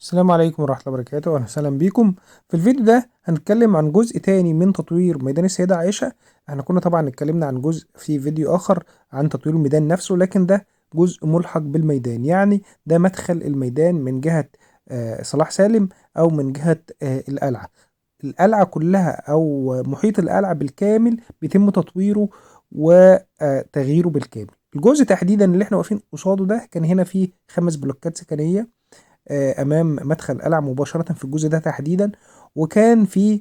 السلام عليكم ورحمة الله وبركاته، أهلا وسهلا بيكم. في الفيديو ده هنتكلم عن جزء تاني من تطوير ميدان السيدة عائشة. احنا كنا طبعا اتكلمنا عن جزء في فيديو آخر عن تطوير الميدان نفسه، لكن ده جزء ملحق بالميدان، يعني ده مدخل الميدان من جهة صلاح سالم أو من جهة القلعة. القلعة كلها أو محيط القلعة بالكامل بيتم تطويره وتغييره بالكامل. الجزء تحديدا اللي احنا واقفين قصاده ده كان هنا فيه 5 بلوكات سكنية امام مدخل القلعه مباشره في الجزء ده تحديدا، وكان في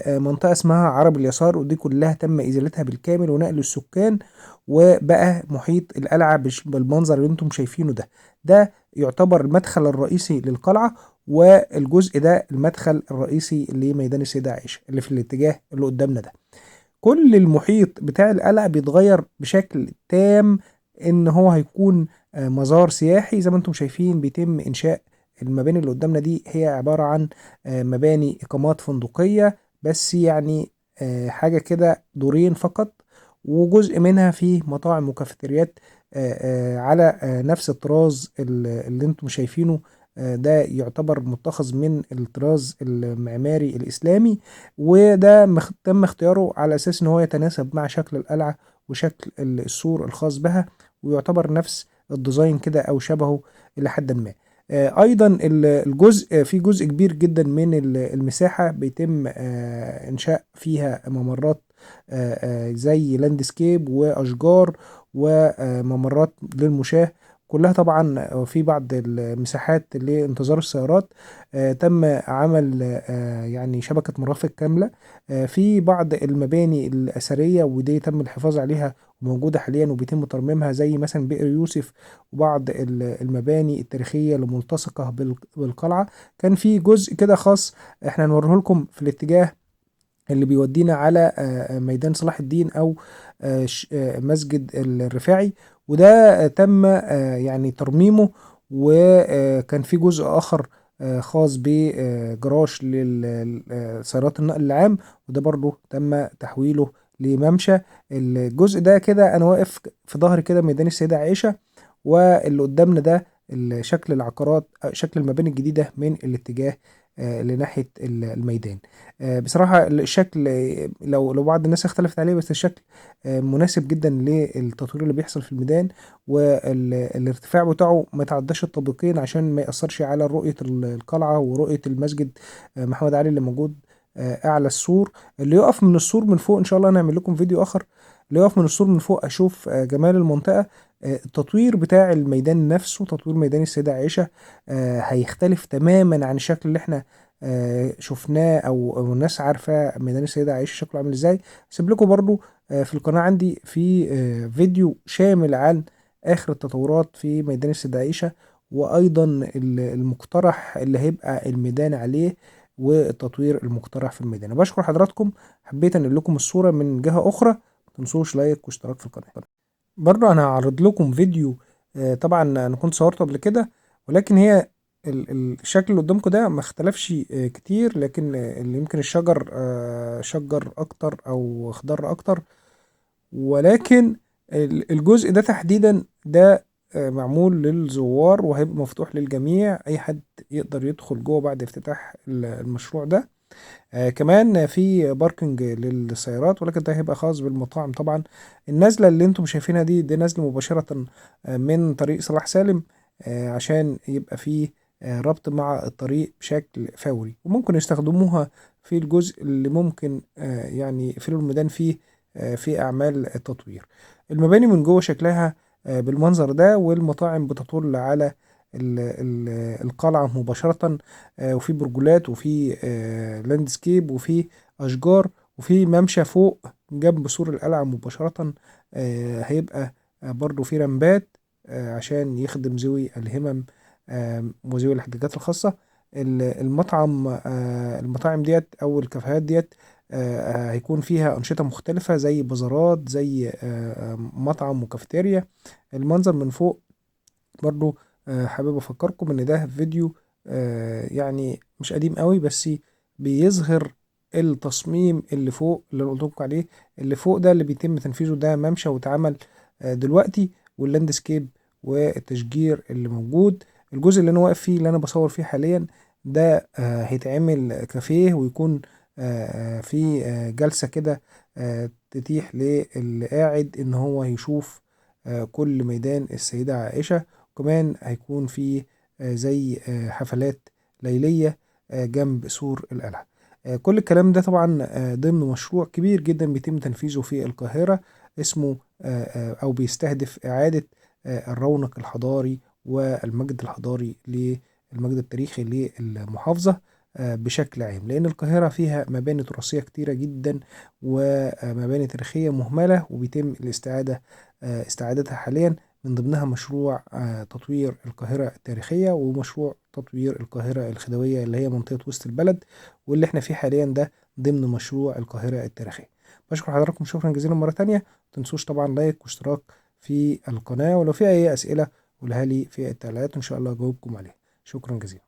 منطقه اسمها عرب اليسار، ودي كلها تم ازالتها بالكامل ونقل السكان، وبقى محيط القلعه بالمنظر اللي انتم شايفينه ده. ده يعتبر المدخل الرئيسي للقلعه، والجزء ده المدخل الرئيسي لميدان السيده عائشه اللي في الاتجاه اللي قدامنا ده. كل المحيط بتاع القلعة بيتغير بشكل تام، ان هو هيكون مزار سياحي. زي ما انتم شايفين بيتم انشاء المباني اللي قدامنا دي، هي عبارة عن مباني اقامات فندقية، بس يعني حاجة كده دورين فقط، وجزء منها فيه مطاعم وكافيتريات على نفس الطراز اللي انتم شايفينه. ده يعتبر متخذ من الطراز المعماري الإسلامي، وده تم اختياره على أساس إن هو يتناسب مع شكل القلعة وشكل السور الخاص بها، ويعتبر نفس الديزاين كده أو شبهه إلى حد ما. أيضا الجزء في جزء كبير جدا من المساحة بيتم إنشاء فيها ممرات زي لاندسكيب وأشجار وممرات للمشاة، كلها طبعا في بعض المساحات لانتظار السيارات. تم عمل يعني شبكة مرافق كاملة في بعض المباني الأثرية، ودي تم الحفاظ عليها وموجودة حاليا وبيتم ترميمها، زي مثلا بئر يوسف وبعض المباني التاريخية الملتصقة بالقلعة. كان في جزء كده خاص احنا هنوريه لكم في الاتجاه اللي بيودينا على ميدان صلاح الدين أو مسجد الرفاعي، وده تم يعني ترميمه، وكان في جزء آخر خاص بجراج لسيارات النقل العام، وده برضو تم تحويله لممشى. الجزء ده كده أنا واقف في ظهري كده ميدان السيدة عائشة، واللي قدامنا ده شكل العقارات، شكل المباني الجديدة من الاتجاه لناحية الميدان. بصراحة الشكل لو بعض الناس اختلفت عليه، بس الشكل مناسب جدا للتطوير اللي بيحصل في الميدان، والارتفاع بتاعه ما تعداش الطابقين عشان ما يأثرش على رؤية القلعة ورؤية المسجد محمد علي اللي موجود أعلى السور. اللي يقف من السور من فوق إن شاء الله نعمل لكم فيديو آخر، اللي يقف من السور من فوق أشوف جمال المنطقة. التطوير بتاع الميدان نفسه، تطوير ميدان السيدة عائشة هيختلف تماما عن الشكل اللي احنا شفناه او الناس عارفه ميدان السيده عائشه شكله عامل ازاي. هسيب لكم برضو في القناه عندي في فيديو شامل عن اخر التطورات في ميدان السيده عائشه، وايضا المقترح اللي هيبقى الميدان عليه، والتطوير المقترح في الميدان. أنا بشكر حضراتكم، حبيت انقل لكم الصوره من جهه اخرى. ما تنسوش لايك واشتراك في القناه. برضه انا هعرض لكم فيديو طبعا انا كنت صورته قبل كده، ولكن هي الشكل اللي قدامكم ده ما اختلفش كتير، لكن اللي يمكن الشجر شجر اكتر او خضر اكتر، ولكن الجزء ده تحديدا ده معمول للزوار وهيبقى مفتوح للجميع، اي حد يقدر يدخل جوه بعد افتتاح المشروع ده. كمان في باركنج للسيارات، ولكن ده هيبقى خاص بالمطاعم طبعا. النزلة اللي انتم شايفينها دي نزلة مباشرة من طريق صلاح سالم، عشان يبقى فيه ربط مع الطريق بشكل فوري، وممكن يستخدموها في الجزء اللي ممكن يعني يقفلوا الميدان فيه في أعمال التطوير. المباني من جوه شكلها بالمنظر ده، والمطاعم بتطل على القلعة مباشرة، وفي برجولات وفي لاندسكيب وفي أشجار وفي ممشى فوق جنب سور القلعة مباشرة. هيبقى برضو في رمبات عشان يخدم ذوي الهمم وذوي الاحتياجات الخاصة. المطاعم ديت أو الكافيهات ديت هيكون فيها أنشطة مختلفة زي بازارات، زي مطعم وكافيتيريا. المنظر من فوق برضو حابب افكركم ان ده فيديو يعني مش قديم قوي، بس بيظهر التصميم اللي فوق اللي أنا قلت لكم عليه. اللي فوق ده اللي بيتم تنفيذه ده ممشى واتعمل دلوقتي، واللاندسكيب والتشجير اللي موجود. الجزء اللي انا واقف فيه اللي انا بصور فيه حاليا ده هيتعمل كافيه، ويكون في جلسة كده تتيح للي قاعد ان هو يشوف كل ميدان السيدة عائشة. وكمان هيكون في زي حفلات ليلية جنب سور القلعة. كل الكلام ده طبعا ضمن مشروع كبير جدا بيتم تنفيذه في القاهرة، اسمه أو بيستهدف إعادة الرونق الحضاري والمجد الحضاري للمجد التاريخي للمحافظة بشكل عام، لأن القاهرة فيها مباني تراثية كتيرة جدا ومباني تاريخية مهملة، وبيتم استعادتها حاليا. من ضمنها مشروع تطوير القاهرة التاريخية، ومشروع تطوير القاهرة الخديوية اللي هي منطقة وسط البلد، واللي احنا فيه حاليا ده ضمن مشروع القاهرة التاريخية. بشكر حضراتكم شكرا جزيلا مرة تانية. متنسوش طبعا لايك واشتراك في القناة، ولو في أي أسئلة قولها لي في التعليقات إن شاء الله أجاوبكم عليها. شكرا جزيلا.